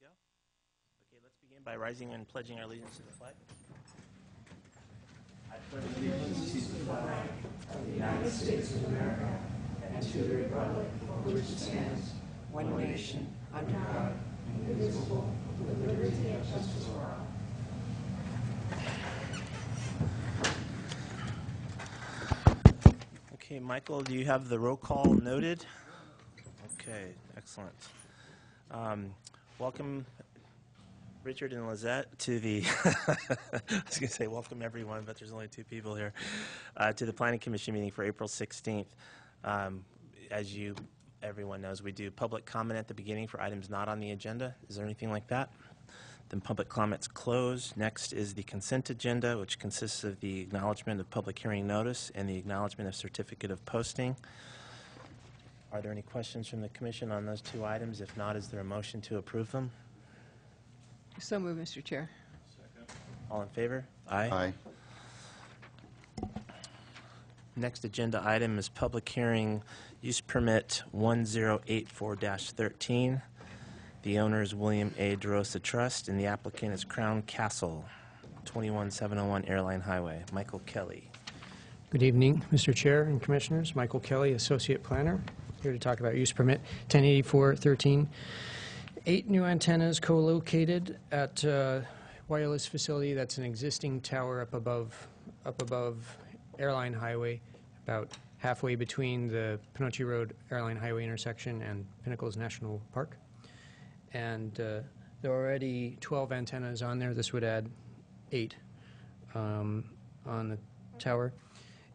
go? Okay, let's begin by rising and pledging our allegiance to the flag. I pledge allegiance to the flag of the United States of America and to the republic for which it stands, one nation, under God, indivisible, with liberty and justice for all. Okay, Michael, do you have the roll call noted? Okay, excellent. Welcome, Richard and Lizette, to the, I was going to say welcome everyone, but there's only two people here, to the Planning Commission meeting for April 16th. As everyone knows, we do public comment at the beginning for items not on the agenda. Is there anything like that? Then public comments closed. Next is the consent agenda, which consists of the acknowledgement of public hearing notice and the acknowledgement of certificate of posting. Are there any questions from the Commission on those two items? If not, is there a motion to approve them? So moved, Mr. Chair. Second. All in favor? Aye. Aye. Next agenda item is public hearing use permit 1084-13. The owner is William A. DeRosa Trust, and the applicant is Crown Castle, 21701 Airline Highway. Michael Kelly. Good evening, Mr. Chair and Commissioners. Michael Kelly, Associate Planner, here to talk about use permit 1084-13. 8 new antennas co-located at a wireless facility that's an existing tower up above Airline Highway, about halfway between the Pinocchio Road Airline Highway intersection and Pinnacles National Park. And there are already 12 antennas on there. This would add 8 on the tower.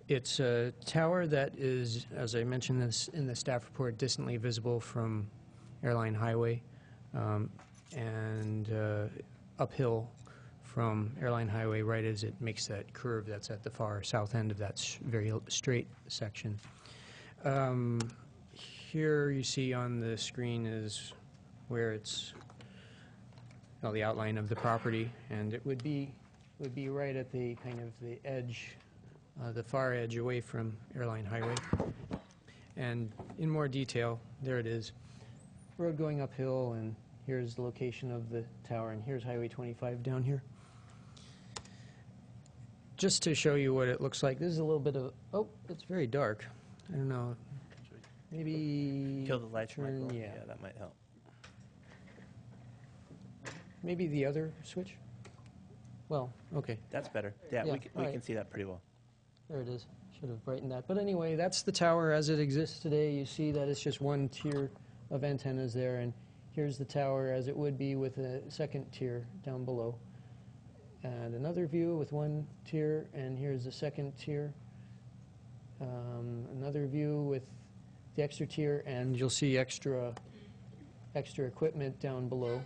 It's a tower that is, as I mentioned this in the staff report, distantly visible from Airline Highway and uphill from Airline Highway right as it makes that curve that's at the far south end of that very straight section. Here you see on the screen is where it's, well, the outline of the property, and it would be right at the kind of the edge, the far edge away from Airline Highway. And in more detail, there it is. Road going uphill, and here's the location of the tower, and here's Highway 25 down here. Just to show you what it looks like, this is a little bit of, oh, it's very dark. I don't know, maybe Kill the lights, Michael? yeah, that might help. maybe the other switch. Well, okay. That's better. Yeah, Yeah, we right. can see that pretty well. There it is. Should have brightened that. But anyway, that's the tower as it exists today. You see that it's just one tier of antennas there, and here's the tower as it would be with a second tier down below. And another view with one tier, and here's the second tier. Another view with the extra tier, and you'll see extra equipment down below.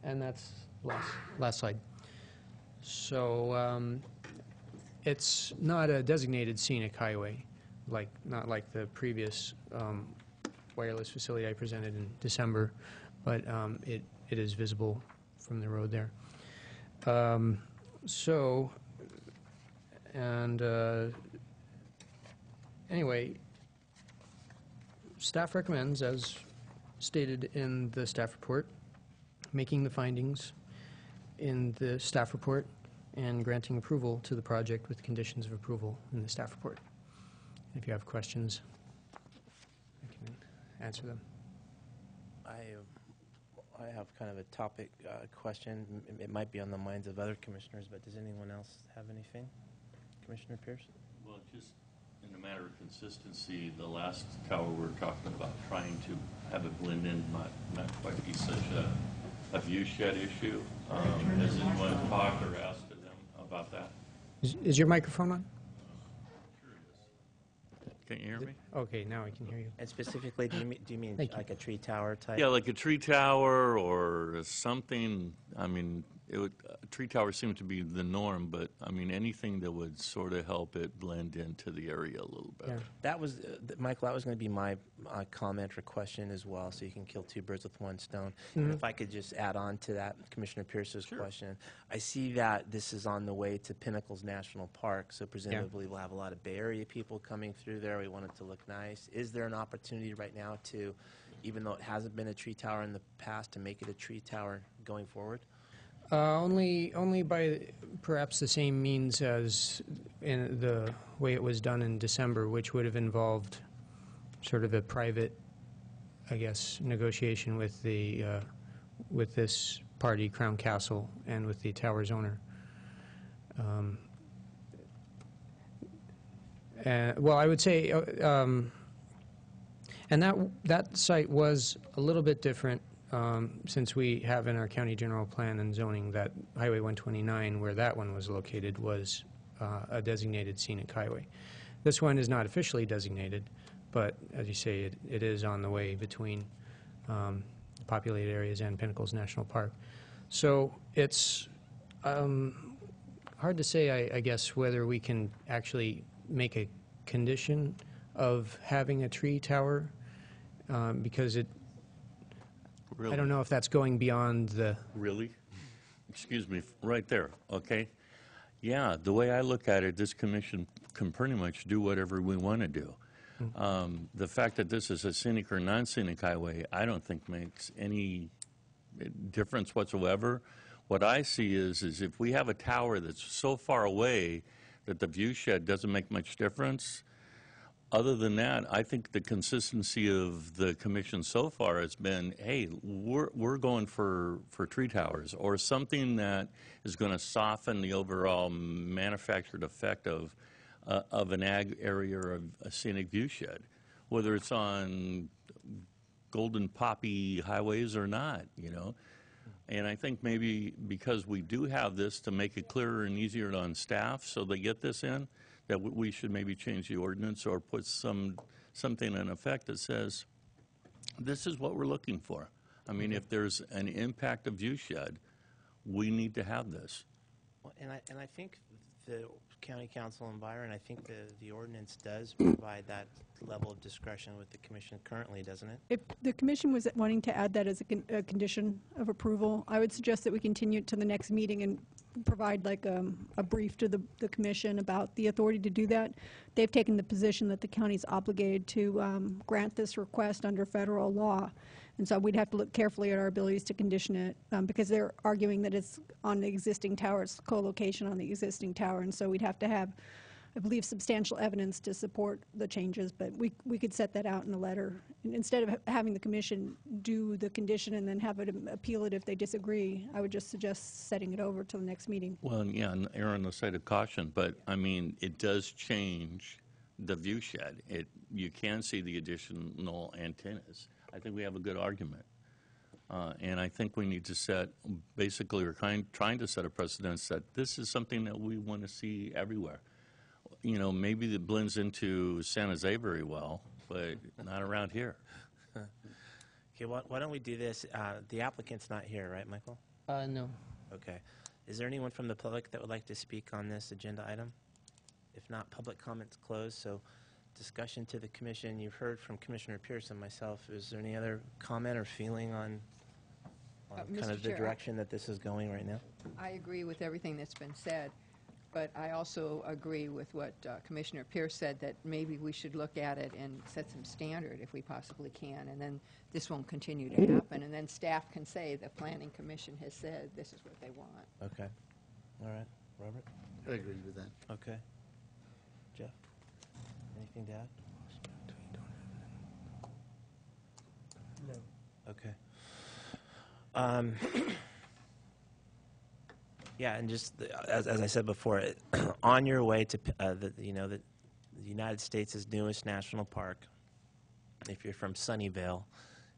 And that's last slide. So it's not a designated scenic highway, not like the previous wireless facility I presented in December, but it is visible from the road there. Anyway, staff recommends, as stated in the staff report, making the findings in the staff report and granting approval to the project with conditions of approval in the staff report. If you have questions, I can answer them. I have kind of a topic question. It might be on the minds of other commissioners, but does anyone else have anything? Commissioner Pierce? Well, just in a matter of consistency, the last tower we were talking about trying to have it blend in not quite be such a view shed issue. Has anyone talked or asked to them about that? Is your microphone on? Sure it is. Can you hear me? Okay, now I can hear you. And specifically, do you mean Thank you. like a tree tower type? Yeah, like a tree tower or something. I mean, a tree tower seemed to be the norm, but I mean, anything that would sort of help it blend into the area a little better. Yeah. That was, Michael, that was going to be my comment or question as well, so you can kill two birds with one stone. And if I could just add on to that, Commissioner Pierce's question, I see that this is on the way to Pinnacles National Park, so presumably we'll have a lot of Bay Area people coming through there. We want it to look nice. Is there an opportunity right now to even though it hasn't been a tree tower in the past, to make it a tree tower going forward? Only by perhaps the same means as in the way it was done in December, which would have involved sort of a private, I guess, negotiation with the with this party, Crown Castle, and with the tower's owner. Well, I would say, and that site was a little bit different. Since we have in our county general plan and zoning that Highway 129, where that one was located, was a designated scenic highway. This one is not officially designated, but as you say, it is on the way between populated areas and Pinnacles National Park. So it's hard to say, I guess, whether we can actually make a condition of having a tree tower, because it, Really? I don't know if that's going beyond the... Really? Excuse me, right there, okay? Yeah, the way I look at it, this commission can pretty much do whatever we want to do. The fact that this is a scenic or non-scenic highway, I don't think makes any difference whatsoever. What I see is if we have a tower that's so far away that the view shed doesn't make much difference. Other than that, I think the consistency of the commission so far has been, hey, we're going for tree towers or something that is going to soften the overall manufactured effect of an ag area or a scenic view shed, whether it's on golden poppy highways or not, you know. And I think maybe because we do have this to make it clearer and easier on staff so they get this in, that we should maybe change the ordinance or put something in effect that says, this is what we're looking for. I mean, if there's an impact of view shed, we need to have this. Well, and I think the county council and Byron, I think the ordinance does provide that level of discretion with the commission currently, doesn't it? If the commission was wanting to add that as a condition of approval, I would suggest that we continue it to the next meeting and provide like a brief to the commission about the authority to do that. They've taken the position that the county's obligated to grant this request under federal law. And so we'd have to look carefully at our abilities to condition it because they're arguing that it's on the existing tower, it's co-location on the existing tower. And so we'd have to have, I believe, substantial evidence to support the changes, but we could set that out in a letter. And instead of having the commission do the condition and then have it appeal it if they disagree, I would just suggest setting it over to the next meeting. Well, yeah, and err on the side of caution, but I mean, it does change the view shed. You can see the additional antennas. I think we have a good argument. And I think we need to set, basically, we're trying to set a precedence that this is something that we want to see everywhere. You know, maybe it blends into San Jose very well, but not around here. Okay, why don't we do this? The applicant's not here, right, Michael? No. Okay. Is there anyone from the public that would like to speak on this agenda item? If not, public comments closed, so discussion to the commission. You've heard from Commissioner Pierce and myself. Is there any other comment or feeling on kind of the Mr. Chair, direction that this is going right now? I agree with everything that's been said, but I also agree with what Commissioner Pierce said, that maybe we should look at it and set some standard if we possibly can, and then this won't continue to happen, and then staff can say the Planning Commission has said this is what they want. Okay. All right. Robert? I agree with that. Okay. Jeff? Anything to add? No. Okay. Yeah, and just as I said before, on your way to the United States' newest national park, if you're from Sunnyvale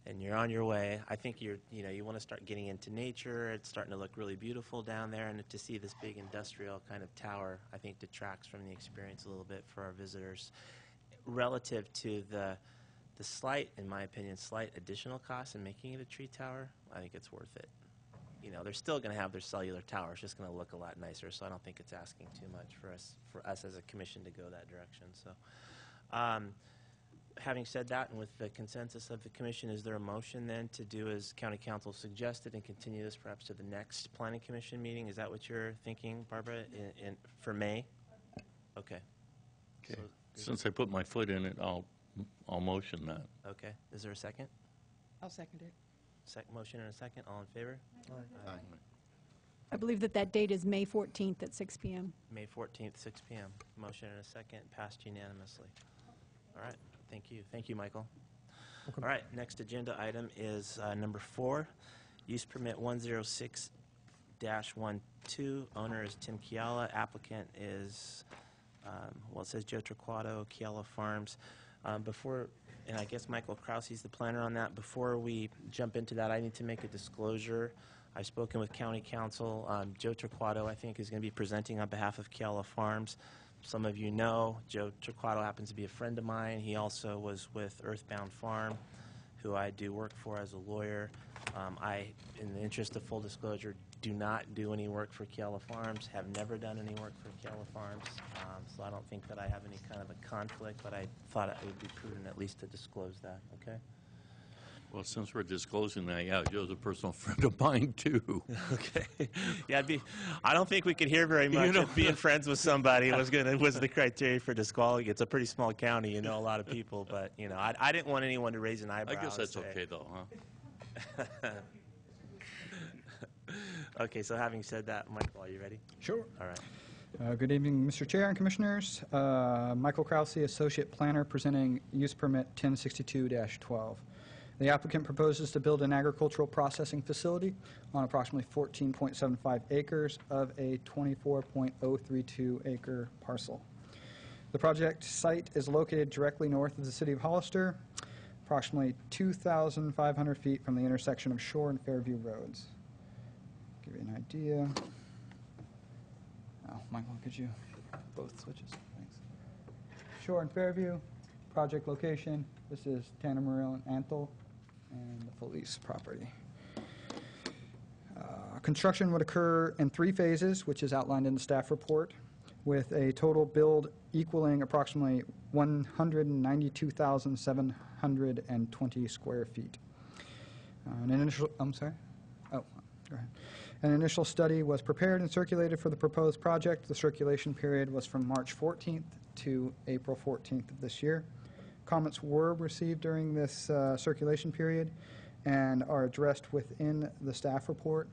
and you're on your way, I think you want to start getting into nature. It's starting to look really beautiful down there, and to see this big industrial kind of tower, I think detracts from the experience a little bit for our visitors. Relative to the slight, in my opinion, slight additional cost in making it a tree tower, I think it's worth it. You know, they're still going to have their cellular tower. It's just going to look a lot nicer, so I don't think it's asking too much for us as a commission to go that direction. So, having said that, and with the consensus of the commission, is there a motion then to do as county council suggested and continue this perhaps to the next planning commission meeting? Is that what you're thinking, Barbara, for May? Okay. Okay. So, Since I put my foot in it, I'll motion that. okay. Is there a second? I'll second it. Motion and a second. All in favor? Aye. I believe that date is May 14th at 6 p.m. May 14th, 6 p.m. Motion and a second, passed unanimously. All right, thank you. Thank you, Michael. All right, next agenda item is number 4, use permit 106-12. Owner is Tim Kiala. Applicant is, well, it says Joe Torquato, Kiala Farms. And I guess Michael Krause's the planner on that. Before we jump into that, I need to make a disclosure. I've spoken with County Council. Joe Torquato, I think, is going to be presenting on behalf of Kiala Farms. Some of you know, Joe Torquato happens to be a friend of mine. He also was with Earthbound Farm, who I do work for as a lawyer. I, in the interest of full disclosure, do not do any work for Kiala Farms, have never done any work for Kiala Farms, so I don't think that I have any kind of a conflict, but I thought it would be prudent at least to disclose that, okay? Well, since we're disclosing that, yeah, Joe's a personal friend of mine, too. Okay. Yeah, I don't think we could hear very much if being friends with somebody was the criteria for disqualifying. It's a pretty small county, you know, a lot of people, but, you know, I didn't want anyone to raise an eyebrow. I guess that's and say, okay, though, huh? Okay, so having said that, Michael, are you ready? Sure. All right. Good evening, Mr. Chair and Commissioners. Michael Krause, Associate Planner, presenting use permit 1062-12. The applicant proposes to build an agricultural processing facility on approximately 14.75 acres of a 24.032 acre parcel. The project site is located directly north of the city of Hollister, approximately 2,500 feet from the intersection of Shore and Fairview Roads. Give you an idea. Oh, Michael, could you both switches? Thanks. Shore and Fairview, project location. This is Tanner Morrell and Anthel, and the Felice property. Construction would occur in 3 phases, which is outlined in the staff report, with a total build equaling approximately 192,720 square feet. An initial study was prepared and circulated for the proposed project. The circulation period was from March 14th to April 14th of this year. Comments were received during this circulation period and are addressed within the staff report.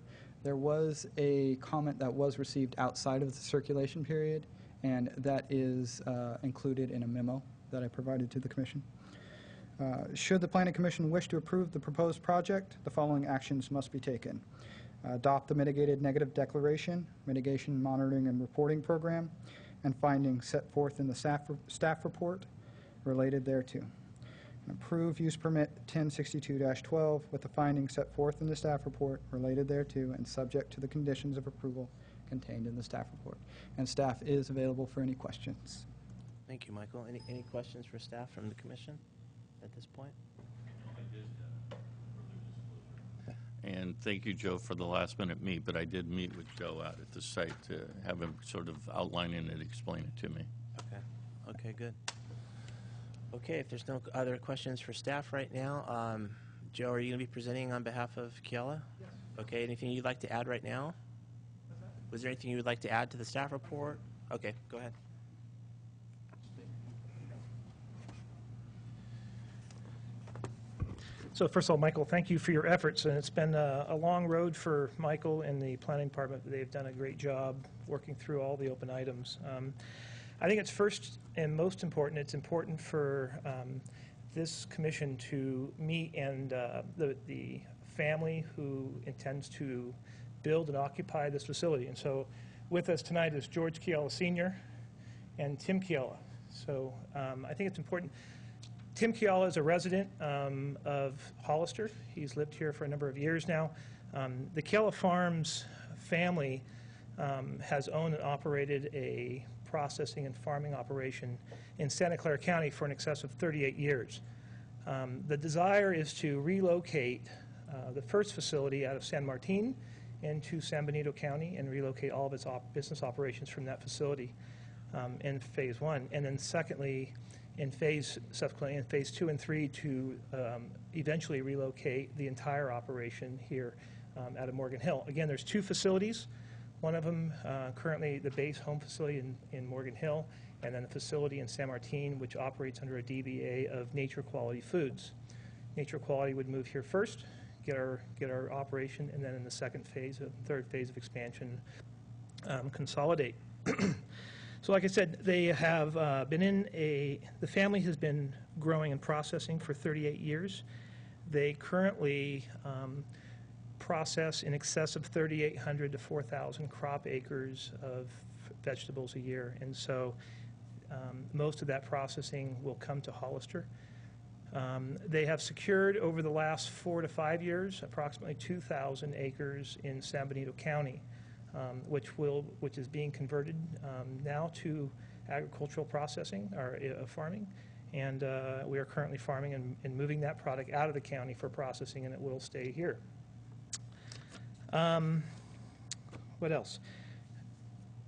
There was a comment that was received outside of the circulation period, and that is included in a memo that I provided to the Commission. Should the Planning Commission wish to approve the proposed project, the following actions must be taken. Adopt the mitigated negative declaration, mitigation monitoring and reporting program, and findings set forth in the staff report related thereto. And approve use permit 1062-12 with the findings set forth in the staff report related thereto and subject to the conditions of approval contained in the staff report. And staff is available for any questions. Thank you, Michael. Any questions for staff from the Commission at this point? And thank you, Joe, for the last-minute meet, but I did meet with Joe out at the site to have him sort of outline it and explain it to me. Okay. Okay, good. Okay, if there's no other questions for staff right now, Joe, are you going to be presenting on behalf of Kiala? Yes. Okay, anything you'd like to add right now? Was there anything you would like to add to the staff report? Okay, go ahead. So first of all, Michael, thank you for your efforts, and it's been a long road for Michael and the planning department. They've done a great job working through all the open items. I think it's first and most important, it's important for this commission to meet and the family who intends to build and occupy this facility. And so with us tonight is George Kiala Sr. and Tim Kiala. So I think it's important. Tim Kiala is a resident of Hollister. He's lived here for a number of years now. The Kiala Farms family has owned and operated a processing and farming operation in Santa Clara County for in excess of 38 years. The desire is to relocate the first facility out of San Martin into San Benito County and relocate all of its business operations from that facility in phase 1. And then secondly, subsequently in phase 2 and 3 to eventually relocate the entire operation here out of Morgan Hill. Again, there's 2 facilities. One of them currently the base home facility in Morgan Hill, and then a facility in San Martin which operates under a DBA of Nature Quality Foods. Nature Quality would move here first, get our operation, and then in the third phase of expansion, consolidate. So like I said, they have the family has been growing and processing for 38 years. They currently process in excess of 3,800 to 4,000 crop acres of vegetables a year. And so most of that processing will come to Hollister. They have secured over the last 4 to 5 years approximately 2,000 acres in San Benito County, which is being converted now to agricultural processing or farming. And we are currently farming and moving that product out of the county for processing, and it will stay here. What else?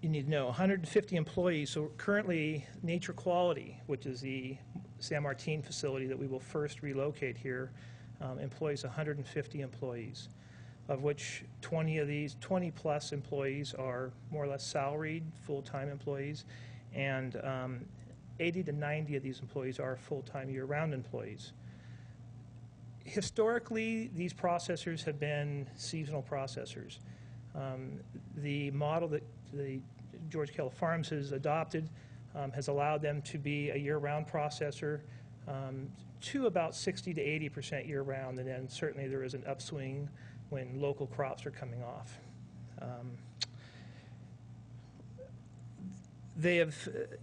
You need to know 150 employees. So currently, Nature Quality, which is the San Martin facility that we will first relocate here, employs 150 employees, of which 20 plus employees are more or less salaried full-time employees, and 80 to 90 of these employees are full-time year-round employees. Historically, these processors have been seasonal processors. The model that the George Kell Farms has adopted has allowed them to be a year-round processor to about 60 to 80% year-round, and then certainly there is an upswing when local crops are coming off.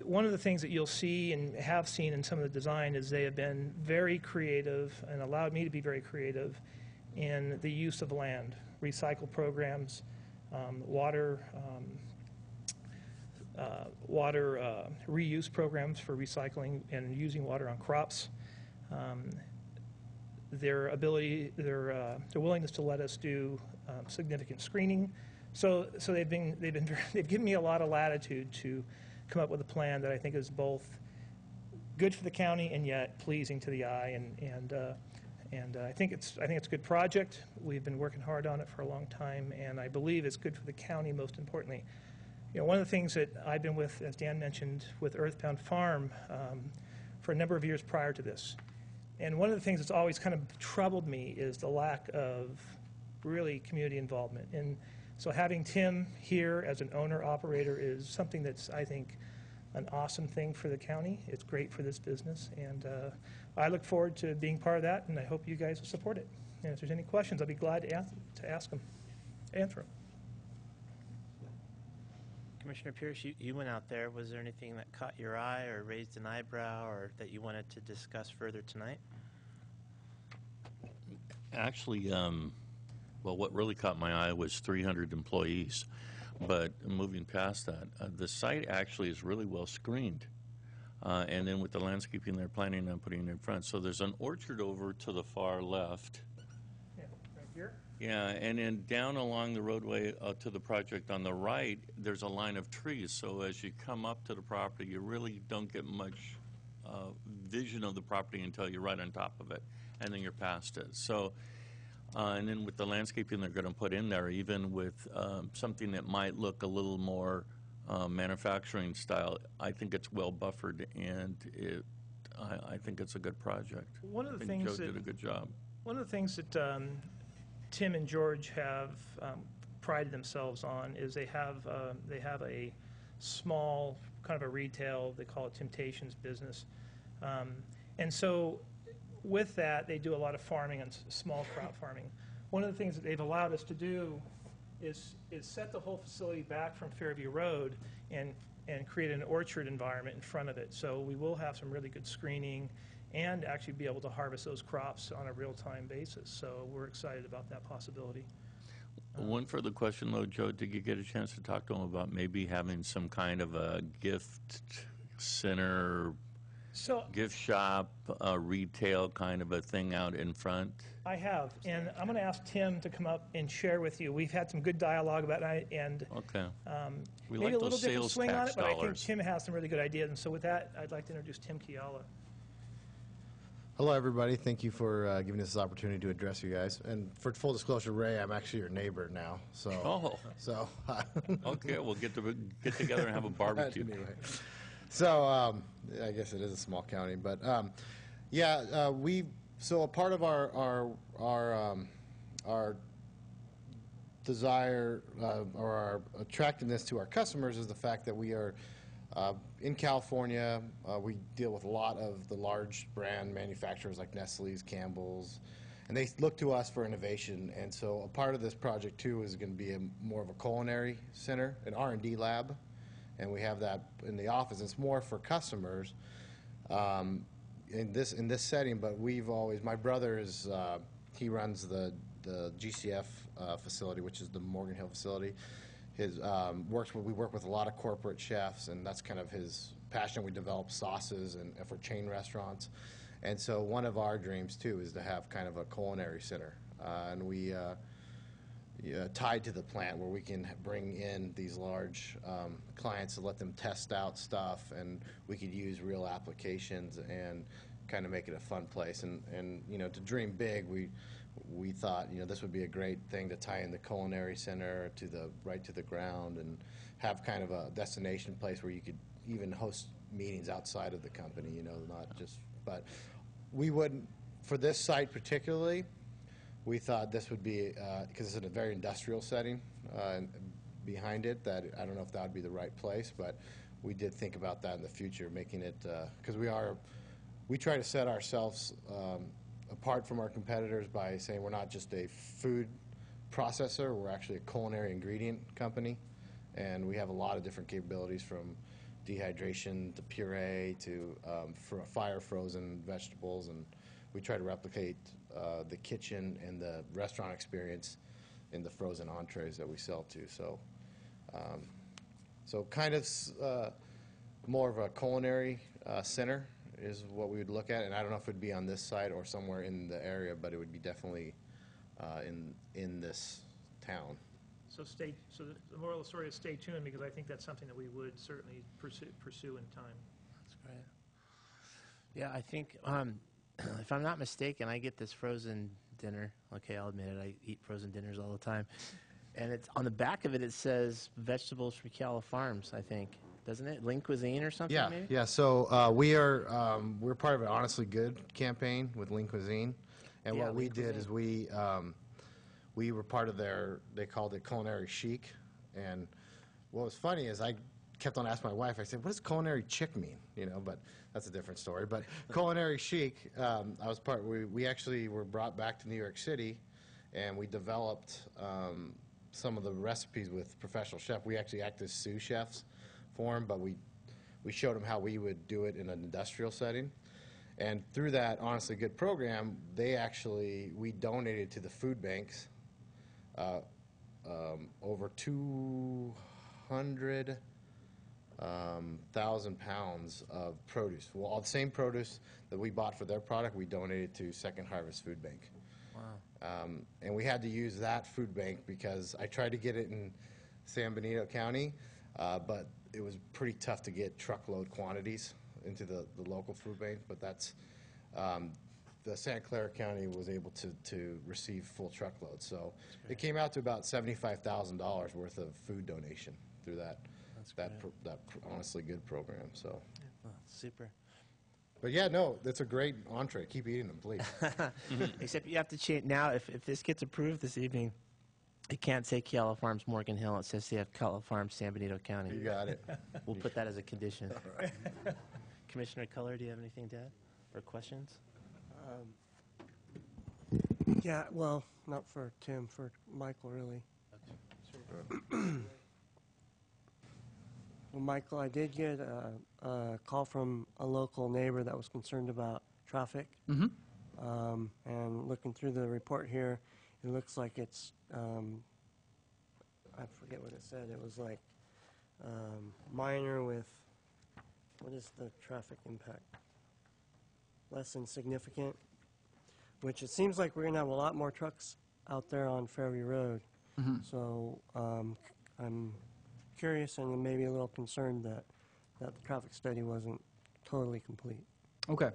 One of the things that you'll see and have seen in some of the design is they have been very creative and allowed me to be very creative in the use of land, recycle programs, water reuse programs for recycling and using water on crops. Their willingness to let us do significant screening. So they've given me a lot of latitude to come up with a plan that I think is both good for the county and yet pleasing to the eye. And I think it's a good project. We've been working hard on it for a long time, and I believe it's good for the county most importantly. You know, one of the things that I've been with, as Dan mentioned, with Earthbound Farm for a number of years prior to this. And one of the things that's always kind of troubled me is the lack of really community involvement. And so having Tim here as an owner-operator is something that's, I think, an awesome thing for the county. It's great for this business, and I look forward to being part of that, and I hope you guys will support it. And if there's any questions, I'll be glad to ask them, answer them. Commissioner Pierce, you went out there. Was there anything that caught your eye or raised an eyebrow or that you wanted to discuss further tonight? Actually, well, what really caught my eye was 300 employees. But moving past that, the site actually is really well screened. And then with the landscaping they're planning on putting in front. So there's an orchard over to the far left. Yeah, right here. Yeah, and then down along the roadway to the project on the right, there's a line of trees. So as you come up to the property, you really don't get much vision of the property until you're right on top of it, and then you're past it. So, and then with the landscaping they're going to put in there, even with something that might look a little more manufacturing style, I think it's well buffered, and I think it's a good project. One of the I think things Joe did a good job. One of the things that Tim and George have prided themselves on is they have a small kind of a retail, they call it Temptations business, and so with that they do a lot of farming and small crop farming. One of the things that they've allowed us to do is set the whole facility back from Fairview Road and create an orchard environment in front of it. So we will have some really good screening and actually be able to harvest those crops on a real-time basis. So we're excited about that possibility. One further question, though, Joe, did you get a chance to talk to him about maybe having some kind of a gift center, gift shop, retail kind of a thing out in front? I have, and I'm going to ask Tim to come up and share with you. We've had some good dialogue about it, and okay. We maybe like a little those different sales swing on it, tax but I think dollars. Tim has some really good ideas. And so with that, I'd like to introduce Tim Kiala. Hello, everybody. Thank you for giving us this opportunity to address you guys. And for full disclosure, Ray, I'm actually your neighbor now. So, Okay, we'll get together and have a barbecue. Anyway. So I guess it is a small county, but yeah, we So a part of our desire or our attractiveness to our customers is the fact that we are in California. We deal with a lot of the large brand manufacturers like Nestle's, Campbell's, and they look to us for innovation. And so a part of this project too is going to be more of a culinary center, an R&D lab, and we have that in the office. It's more for customers in this setting. But my brother is he runs the GCF facility, which is the Morgan Hill facility. We work with a lot of corporate chefs, and that's kind of his passion. We develop sauces and for chain restaurants, and so one of our dreams too is to have kind of a culinary center, and we tied to the plant where we can bring in these large clients to let them test out stuff, and we could use real applications and kind of make it a fun place. And to dream big, we thought this would be a great thing to tie in the culinary center right to the ground and have kind of a destination place where you could even host meetings outside of the company, not just. But we wouldn't, for this site particularly, we thought this would be, because it's in a very industrial setting behind it, that I don't know if that would be the right place, but we did think about that in the future, making it, because we try to set ourselves apart from our competitors by saying we're not just a food processor, we're actually a culinary ingredient company, and we have a lot of different capabilities from dehydration to puree to fire frozen vegetables, and we try to replicate the kitchen and the restaurant experience in the frozen entrees that we sell to. So kind of more of a culinary center is what we would look at, and I don't know if it would be on this site or somewhere in the area, but it would be definitely in this town. So the moral of the story is stay tuned, because I think that's something that we would certainly pursue in time. That's great. Yeah, I think, if I'm not mistaken, I get this frozen dinner. Okay, I'll admit it, I eat frozen dinners all the time. And it's on the back of it, it says vegetables from Cala Farms, I think. Doesn't it? Lean Cuisine or something, maybe? Yeah. So we're part of an Honestly Good campaign with Lean Cuisine. And what we did is we were part of they called it Culinary Chic. And what was funny is I kept on asking my wife, I said, what does culinary chic mean? But that's a different story. But Culinary Chic, we actually were brought back to New York City, and we developed some of the recipes with professional chefs. We actually act as sous chefs for them, but we showed them how we would do it in an industrial setting. And through that Honestly Good program, we donated to the food banks over 200,000 pounds of produce. Well, all the same produce that we bought for their product, we donated to Second Harvest Food Bank. Wow. And we had to use that food bank because I tried to get it in San Benito County, but it was pretty tough to get truckload quantities into the local food bank. But that's the Santa Clara County was able to receive full truckloads. So it came out to about $75,000 worth of food donation through that Honestly Good program. So, Oh, super. but yeah, no, that's a great entree. Keep eating them, please. Except you have to change now. If this gets approved this evening, it can't say Cala Farms Morgan Hill. It says they have Cala Farms San Benito County. You got it. We'll put that as a condition. Commissioner Culler, do you have anything to add or questions? Yeah, well, not for Tim, for Michael, really. Well, Michael, I did get a call from a local neighbor that was concerned about traffic. Mm-hmm. And looking through the report here, it looks like it's, I forget what it said. It was like minor with, what is the traffic impact? Less than significant, which it seems like we're going to have a lot more trucks out there on Fairview Road. Mm-hmm. So I'm curious and maybe a little concerned that the traffic study wasn't totally complete. Okay.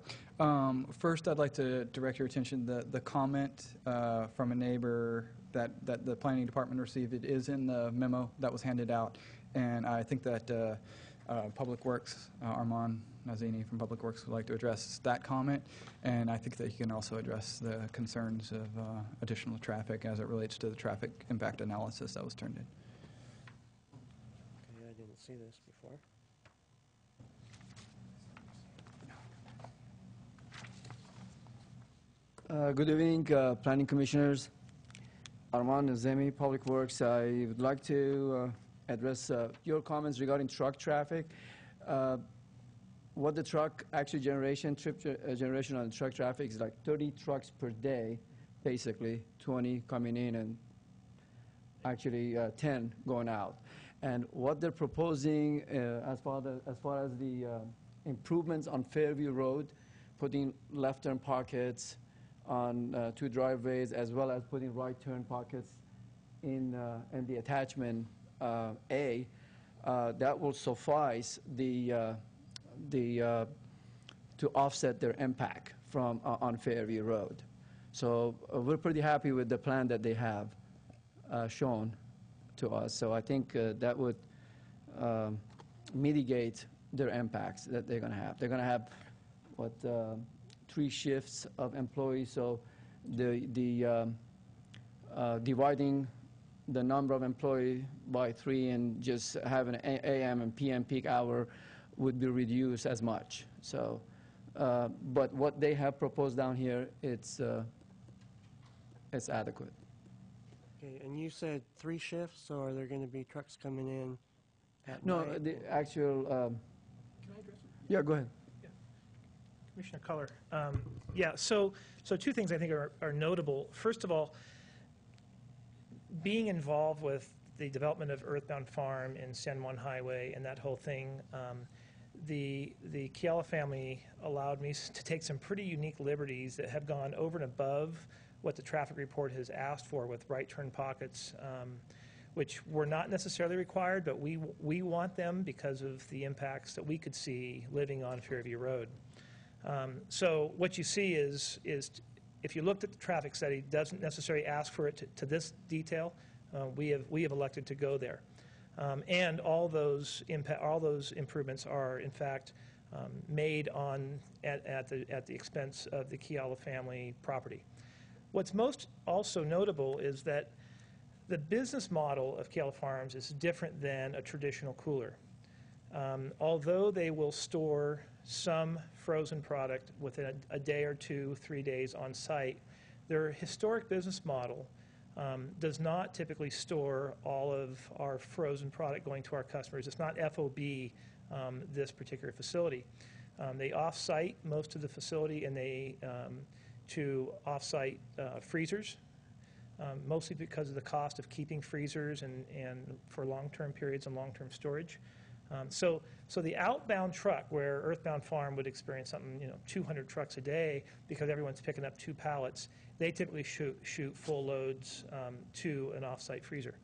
First, I'd like to direct your attention, the comment from a neighbor that the planning department received. It is in the memo that was handed out, and I think that Public Works, Armand Nazini from Public Works would like to address that comment, and I think that he can also address the concerns of additional traffic as it relates to the traffic impact analysis that was turned in. Okay, I didn't see this before. Good evening, Planning Commissioners. Armand Nazemi, Public Works. I would like to address your comments regarding truck traffic. What the truck actually generation on the truck traffic is like 30 trucks per day, basically 20 coming in and actually 10 going out. And what they're proposing as far as the improvements on Fairview Road, putting left turn pockets on 2 driveways, as well as putting right turn pockets in the attachment A, that will suffice to offset their impact from on Fairview Road. So we're pretty happy with the plan that they have shown to us. So I think that would mitigate their impacts that they're going to have. They're going to have, what, 3 shifts of employees, so dividing the number of employees by 3 and just having an AM and PM peak hour would be reduced as much. So, but what they have proposed down here, it's adequate. Okay, and you said 3 shifts, so are there going to be trucks coming in at No, night? the actual. Can I address it? Yeah, go ahead. Commissioner Culler. Yeah, so 2 things I think are notable. First of all, being involved with the development of Earthbound Farm and San Juan Highway and that whole thing, the Kiala family allowed me to take some pretty unique liberties that have gone over and above what the traffic report has asked for with right turn pockets, which were not necessarily required, but we want them because of the impacts that we could see living on Fairview Road. So what you see is if you looked at the traffic study, it doesn't necessarily ask for it to this detail. We have elected to go there, and all those improvements are in fact made at the expense of the Kiala family property. What's most also notable is that the business model of Kiala Farms is different than a traditional cooler. Although they will store some frozen product within a day or 2, 3 days on site, their historic business model does not typically store all of our frozen product going to our customers. It's not FOB this particular facility. They off-site most of the facility, and they to off-site freezers, mostly because of the cost of keeping freezers and for long-term periods and long-term storage. So the outbound truck, where Earthbound Farm would experience something, 200 trucks a day because everyone's picking up 2 pallets, they typically shoot full loads to an off-site freezer.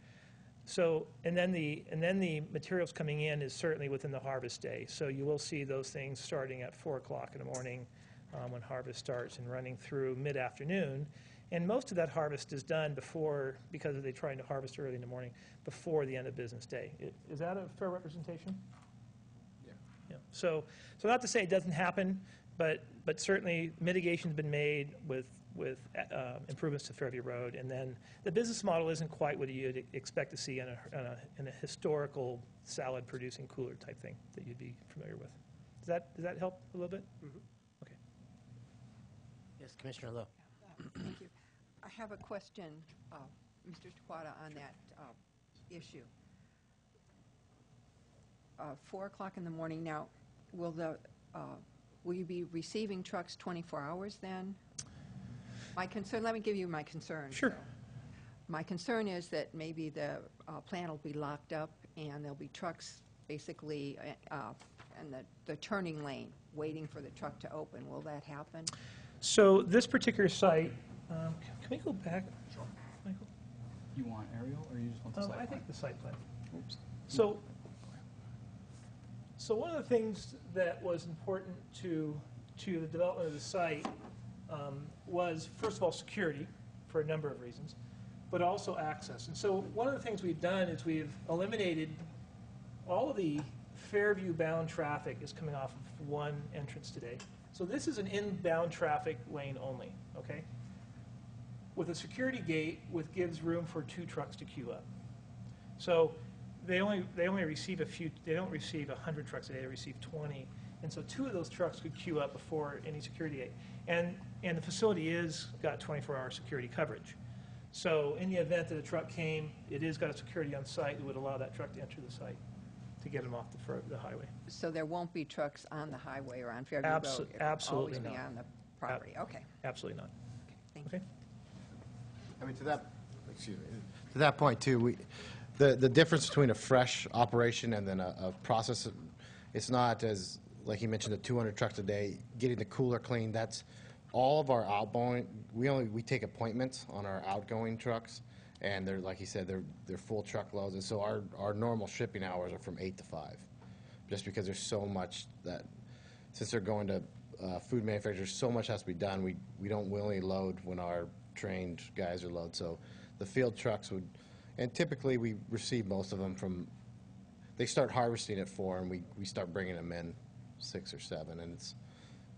So and then the materials coming in is certainly within the harvest day. So you will see those things starting at 4 o'clock in the morning when harvest starts and running through mid-afternoon. And most of that harvest is done because they're trying to harvest early in the morning, before the end of business day. Is that a fair representation? Yeah. So not to say it doesn't happen, but certainly mitigation's been made with improvements to Fairview Road, and then the business model isn't quite what you'd expect to see in a historical salad producing cooler type thing that you'd be familiar with. Does that help a little bit? Mm-hmm. Okay. Yes, Commissioner Lowe. Thank you. I have a question, Mr. Taquata, on that issue. 4 o'clock in the morning. Now, will you be receiving trucks 24 hours then? My concern. Let me give you my concern. Sure. So, my concern is that maybe the plant will be locked up and there'll be trucks basically in the turning lane waiting for the truck to open. Will that happen? So this particular site, can we go back? Sure. Michael? You want aerial, or you just want the site I plan? think the site plan. Oops. So one of the things that was important to the development of the site was, first of all, security, for a number of reasons, but also access. And so one of the things we've done is we've eliminated all of the Fairview-bound traffic is coming off of one entrance today. So this is an inbound traffic lane only, okay? With a security gate, which gives room for 2 trucks to queue up. So they only receive they don't receive 100 trucks a day, they receive 20. And so 2 of those trucks could queue up before any security gate. And the facility is got 24-hour security coverage. So in the event that a truck came, it is got a security on site that would allow that truck to enter the site to get them off the highway. So there won't be trucks on the highway or on Fairview Road? It will Absolutely always be not. on the property? Okay. Absolutely not. Thank you. Okay. I mean, to that point too, the difference between a fresh operation and then a process, it's not as, like you mentioned, the 200 trucks a day, getting the cooler clean. That's all of our outgoing. We take appointments on our outgoing trucks, and they're, like you said, they're full truckloads, and so our normal shipping hours are from 8 to 5, just because there's so much that, since they're going to food manufacturers, so much has to be done. We don't willingly load when our trained guys are loaded. So the field trucks would, and typically we receive most of them from, they start harvesting at 4, and we start bringing them in 6 or 7, and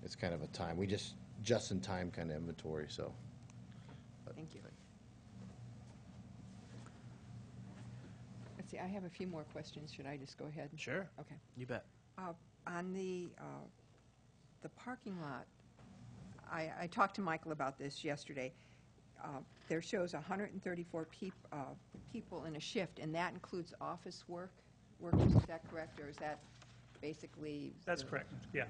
it's kind of a time. We just in time kind of inventory. So. Thank you. Let's see, I have a few more questions. Should I just go ahead? Sure. Okay. You bet. On the parking lot, I talked to Michael about this yesterday. There shows 134 people in a shift, and that includes office workers. Is that correct, or is that basically? That's correct. Yeah,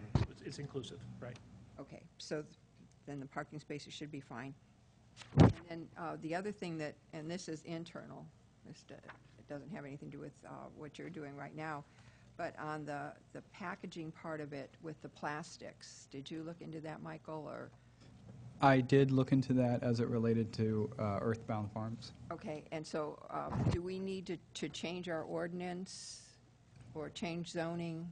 it's inclusive, right? Okay, so then the parking spaces should be fine. And then the other thing that, and this is internal, it doesn't have anything to do with what you're doing right now, but on the packaging part of it with the plastics, did you look into that, Michael, or? I did look into that as it related to Earthbound Farms. Okay, and so do we need to change our ordinance or change zoning?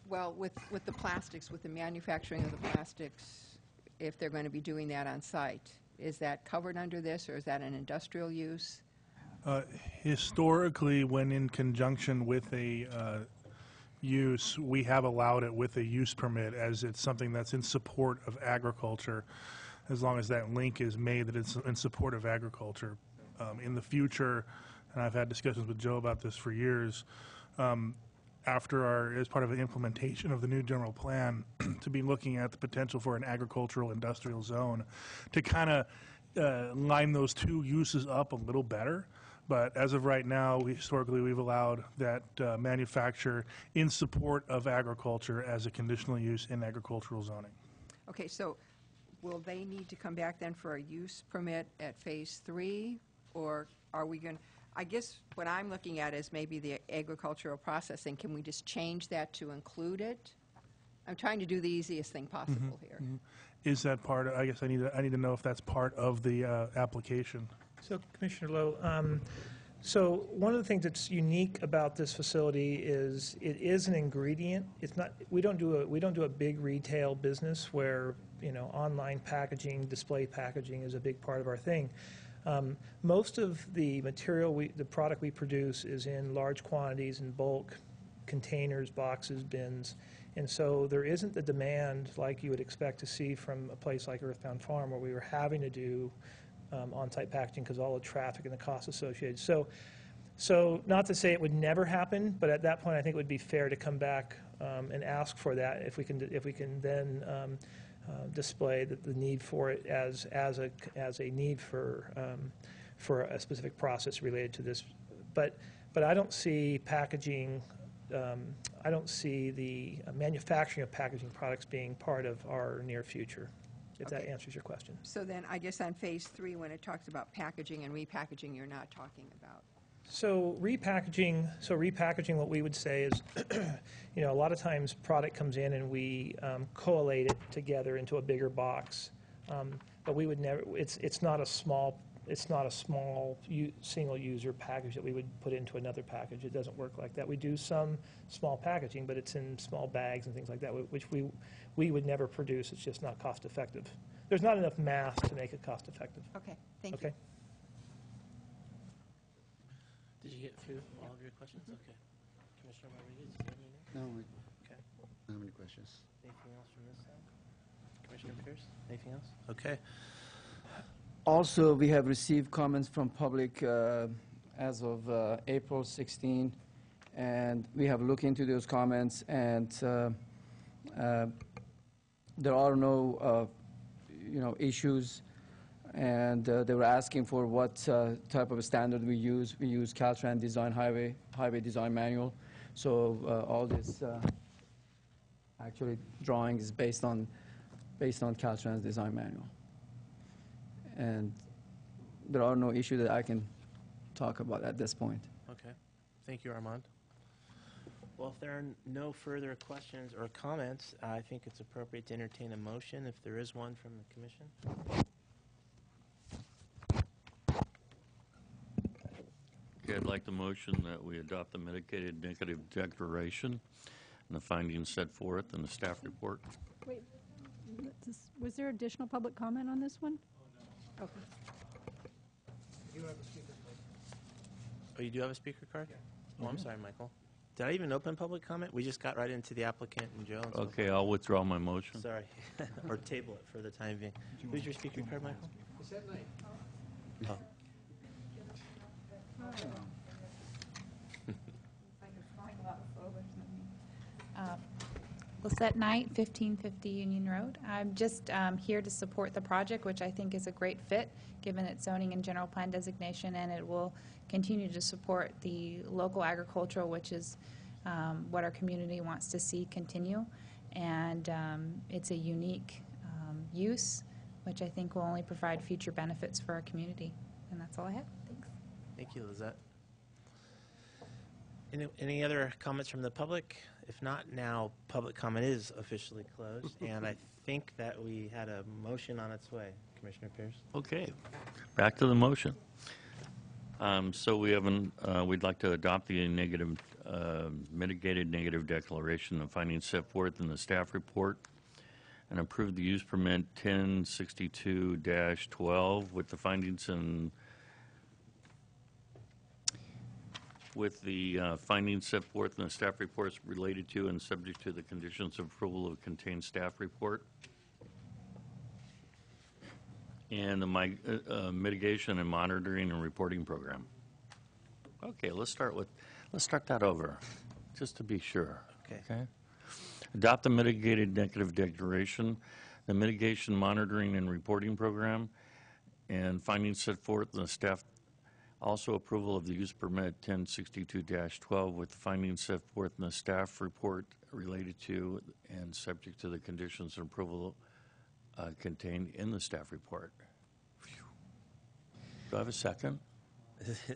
Well, with the plastics, with the manufacturing of the plastics, if they're going to be doing that on site, is that covered under this, or is that an industrial use? Historically, when in conjunction with a use, we have allowed it with a use permit, as it's something that's in support of agriculture, as long as that link is made that it's in support of agriculture. In the future, and I've had discussions with Joe about this for years, as part of the implementation of the new general plan, to be looking at the potential for an agricultural industrial zone to kind of line those two uses up a little better. But as of right now, historically we've allowed that manufacture in support of agriculture as a conditional use in agricultural zoning. Okay, so will they need to come back then for a use permit at Phase 3, or are we going to? I guess what I'm looking at is maybe the agricultural processing. Can we just change that to include it? I'm trying to do the easiest thing possible here. Is that part? I guess I need to know if that's part of the application. So, Commissioner Lowe, so one of the things that's unique about this facility is it is an ingredient. It's not. We don't do a big retail business where online packaging, display packaging is a big part of our thing. Most of the material, the product we produce, is in large quantities, in bulk, containers, boxes, bins, and so there isn't the demand like you would expect to see from a place like Earthbound Farm, where we were having to do on-site packaging because all the traffic and the costs associated. So not to say it would never happen, but at that point I think it would be fair to come back and ask for that if we can then display the need for it as a need for a specific process related to this. But I don't see packaging. I don't see the manufacturing of packaging products being part of our near future, if that answers your question. So then I guess on Phase 3, when it talks about packaging and repackaging, you're not talking about? So repackaging, what we would say is, a lot of times product comes in and we collate it together into a bigger box, but we would never. It's not a small single user package that we would put into another package. It doesn't work like that. We do some small packaging, but it's in small bags and things like that, which we would never produce. It's just not cost effective. There's not enough mass to make it cost effective. Okay, thank you. Did you get through all of your questions? Okay. Commissioner Rodriguez, is there anything? No, Okay. I don't have any questions. Anything else from this side? Commissioner Pierce, anything else? Okay. Also, we have received comments from public as of April 16, and we have looked into those comments, and there are no, issues, and they were asking for what type of a standard we use. We use Caltrans Design Highway Design Manual, so all this actually drawing is based on Caltrans Design Manual. And there are no issues that I can talk about at this point. Okay. Thank you, Armand. Well, if there are no further questions or comments, I think it's appropriate to entertain a motion if there is one from the commission. Okay, I'd like the motion that we adopt the mitigated negative declaration and the findings set forth in the staff report. Wait, was there additional public comment on this one? Oh, no. Okay. Oh, you do have a speaker card? Oh, I'm sorry, Michael. Did I even open public comment? We just got right into the applicant and Joe. And so Okay, I'll withdraw my motion. sorry. Or table it for the time being. Who's your speaker card, Michael? Oh. Lisette Knight, 1550 Union Road. I'm just here to support the project, which I think is a great fit, given its zoning and general plan designation, and it will continue to support the local agricultural, which is what our community wants to see continue. And it's a unique use, which I think will only provide future benefits for our community. And that's all I have. Thanks. Thank you, Lizette. Any other comments from the public? If not, now public comment is officially closed, and I think that we had a motion on its way. Commissioner Pierce? Okay, back to the motion. So we'd like to adopt the mitigated negative declaration of findings set forth in the staff report and approve the use permit 1062-12 with the findings set forth in the staff reports related to and subject to the conditions of approval of contained staff report. And the mitigation and monitoring and reporting program. Okay, let's start that over, just to be sure. Okay. Adopt the mitigated negative declaration, the mitigation monitoring and reporting program, and findings set forth in the staff. Also approval of the use permit 1062-12 with the findings set forth in the staff report related to and subject to the conditions of approval contained in the staff report. Phew. Do I have a second?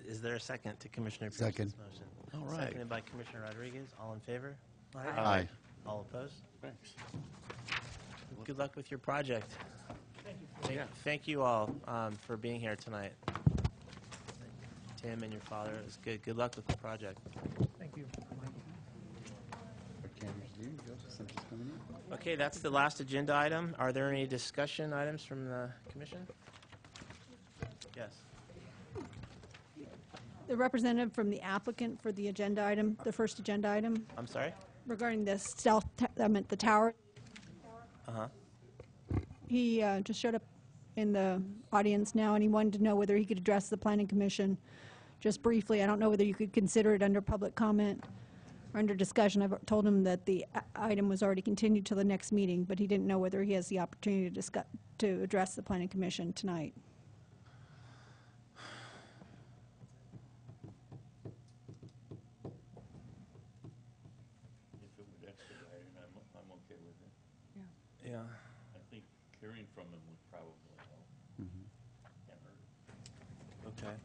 Is there a second to Commissioner Pierce's Second. motion? All right. Seconded by Commissioner Rodriguez. All in favor? Aye. All opposed? Thanks. Good luck with your project. Thank you all for being here tonight. Tim and your father, it was good. Good luck with the project. Thank you. Okay, that's the last agenda item. Are there any discussion items from the commission? Yes. The representative from the applicant for the agenda item, the first agenda item, I'm sorry? regarding the the tower, Uh-huh. he just showed up in the audience now, and he wanted to know whether he could address the planning commission just briefly. I don't know whether you could consider it under public comment or under discussion. I've told him that the item was already continued to the next meeting, but he didn't know whether he has the opportunity to address the planning commission tonight. If it would expedite it, I'm okay with it. Yeah. I think hearing from him would probably help. Can't hurt. Okay.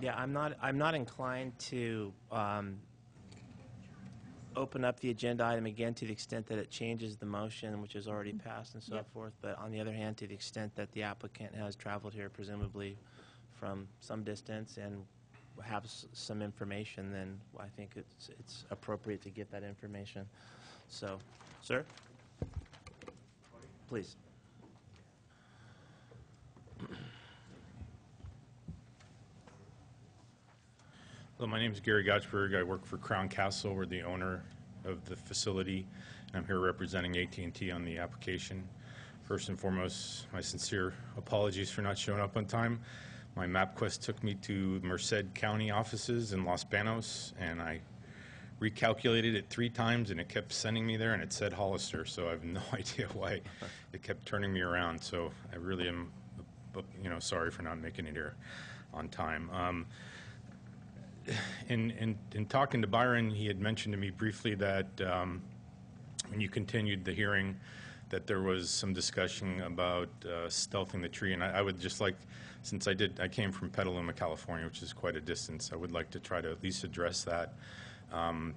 Yeah, I'm not inclined to open up the agenda item again to the extent that it changes the motion, which is already passed and so forth. But on the other hand, to the extent that the applicant has traveled here, presumably from some distance, and have some information, then I think it's appropriate to get that information. So, sir, please. Hello, my name is Gary Gotchberg. I work for Crown Castle. We're the owner of the facility, and I'm here representing AT&T on the application. First and foremost, my sincere apologies for not showing up on time. My MapQuest took me to Merced County offices in Los Banos, and I recalculated it 3 times, and it kept sending me there, and it said Hollister, so I have no idea why it kept turning me around. So I really am, sorry for not making it here on time. In talking to Byron, he had mentioned to me briefly that when you continued the hearing, that there was some discussion about stealthing the tree, and I would just like, since I came from Petaluma, California, which is quite a distance, I would like to try to at least address that.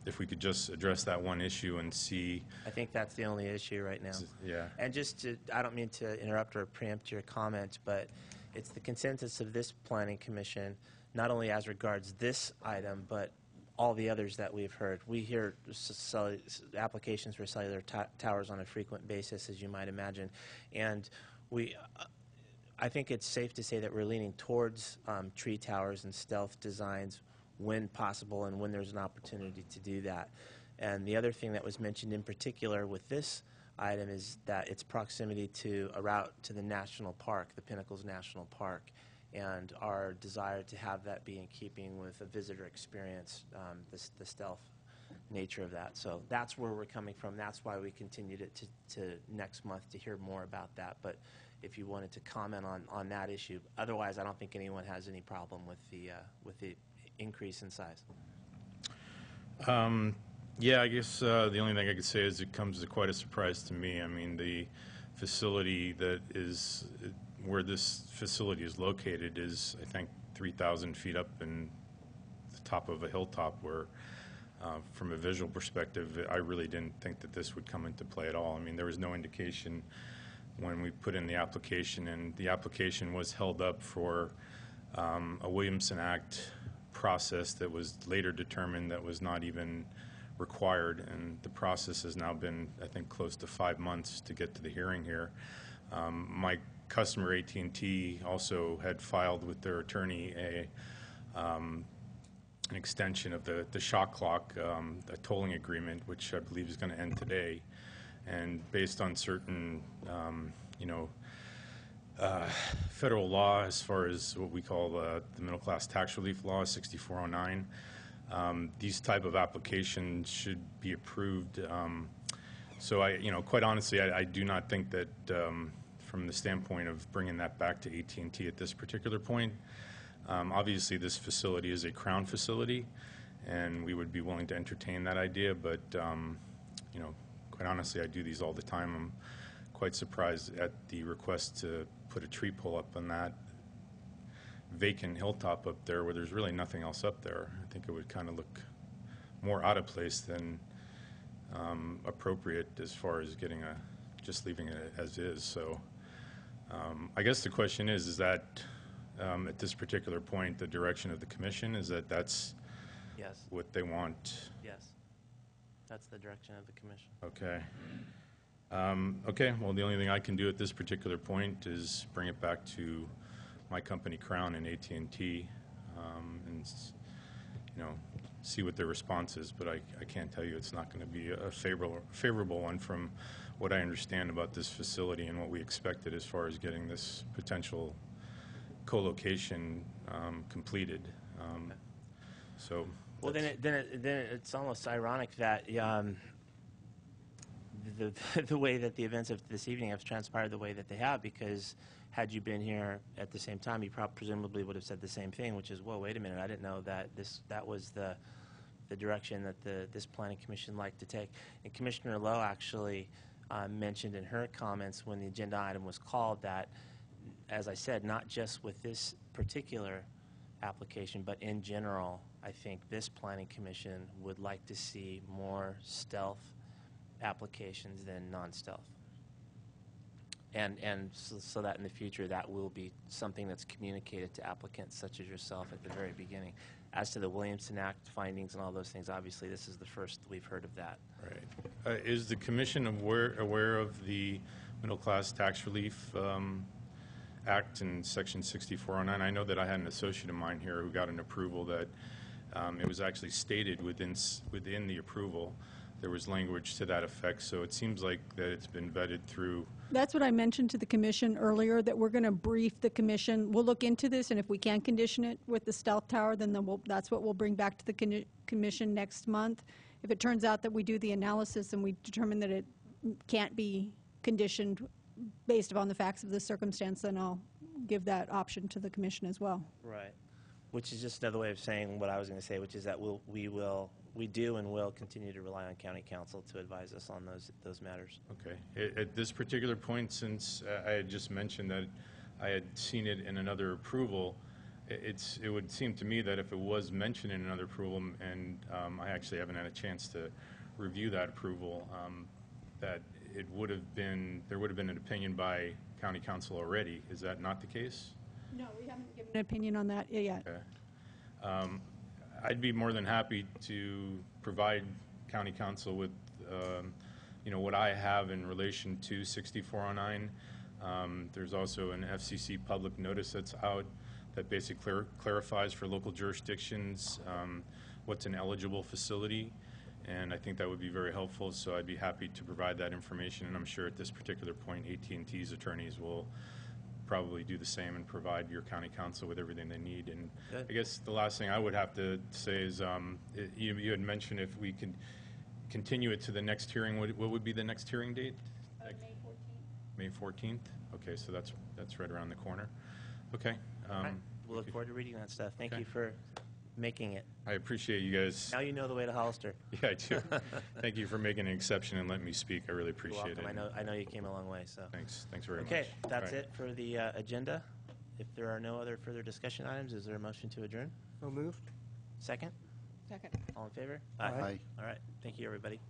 If we could just address that one issue and see. I think that's the only issue right now. Yeah. And just to, I don't mean to interrupt or preempt your comment, but it's the consensus of this Planning Commission, not only as regards this item, but all the others that we've heard. We hear applications for cellular towers on a frequent basis, as you might imagine. And I think it's safe to say that we're leaning towards tree towers and stealth designs when possible and when there's an opportunity to do that. And the other thing that was mentioned in particular with this item is that its proximity to a route to the national park, the Pinnacles National Park, and our desire to have that be in keeping with a visitor experience, the stealth nature of that. So that's where we're coming from. That's why we continued it to next month to hear more about that. But if you wanted to comment on that issue, otherwise I don't think anyone has any problem with the increase in size. Yeah, I guess the only thing I could say is it comes as quite a surprise to me. I mean, the facility that is where this facility is located is, I think, 3,000 feet up in the top of a hilltop where, from a visual perspective, I really didn't think that this would come into play at all. I mean, there was no indication when we put in the application, and the application was held up for a Williamson Act process that was later determined that was not even required, and the process has now been, I think, close to 5 months to get to the hearing here. My customer, AT&T, also had filed with their attorney an extension of the shot clock, a tolling agreement, which I believe is going to end today. And based on certain, federal law, as far as what we call the middle class tax relief law, 6409, these type of applications should be approved. So quite honestly, I do not think that from the standpoint of bringing that back to AT&T at this particular point, obviously this facility is a Crown facility, and we would be willing to entertain that idea, but quite honestly, I do these all the time. I'm quite surprised at the request to put a tree pole up on that vacant hilltop up there where there's really nothing else up there. I think it would kind of look more out of place than appropriate as far as just leaving it as is. So I guess the question is that at this particular point, the direction of the commission is that that's Yes. what they want? Yes. That's the direction of the commission. Okay. Okay, well, the only thing I can do at this particular point is bring it back to my company, Crown, and AT&T, and see what their response is. But I can't tell you it's not going to be a favorable one from what I understand about this facility and what we expected as far as getting this potential co-location completed. So. Well, then it's almost ironic that the way that the events of this evening have transpired the way that they have, because had you been here at the same time, you presumably would have said the same thing, which is, whoa, wait a minute, I didn't know that that was the direction that this Planning Commission liked to take. And Commissioner Lowe actually mentioned in her comments when the agenda item was called that, as I said, not just with this particular application, but in general, I think this Planning Commission would like to see more stealth applications than non-stealth. And so that in the future that will be something that's communicated to applicants such as yourself at the very beginning. As to the Williamson Act findings and all those things, obviously this is the first we've heard of that. Right. Is the commission aware of the Middle Class Tax Relief Act in Section 6409? I know that I had an associate of mine here who got an approval that It was actually stated within the approval. There was language to that effect, so it seems like that it's been vetted through. That's what I mentioned to the commission earlier, that we're going to brief the commission. We'll look into this, and if we can condition it with the stealth tower, then that's what we'll bring back to the commission next month. If it turns out that we do the analysis and we determine that it can't be conditioned based upon the facts of the circumstance, then I'll give that option to the commission as well. Right. Which is just another way of saying what I was going to say, which is that we do and will continue to rely on county council to advise us on those matters. Okay. At this particular point, since I had just mentioned that I had seen it in another approval, it would seem to me that if it was mentioned in another approval, and I actually haven't had a chance to review that approval, that there would have been an opinion by county council already. Is that not the case? No, we haven't given an opinion on that yet. Okay. I'd be more than happy to provide county council with, what I have in relation to 6409. There's also an FCC public notice that's out that basically clarifies for local jurisdictions what's an eligible facility, and I think that would be very helpful, so I'd be happy to provide that information, and I'm sure at this particular point AT&T's attorneys will probably do the same and provide your county council with everything they need. And Good. I guess the last thing I would have to say is you had mentioned if we could continue it to the next hearing. What would be the next hearing date? May 14th. Okay, so that's right around the corner. Okay. All right. We'll look forward to reading that stuff. Thank you for making it. I appreciate you guys. Now you know the way to Hollister. Yeah, I do. Thank you for making an exception and letting me speak. I really appreciate You're welcome. it. I know you came a long way. So Thanks very much. Okay, that's All right. it for the agenda. If there are no other further discussion items, is there a motion to adjourn? So moved. Second? Second. All in favor? Aye. All right. Thank you, everybody.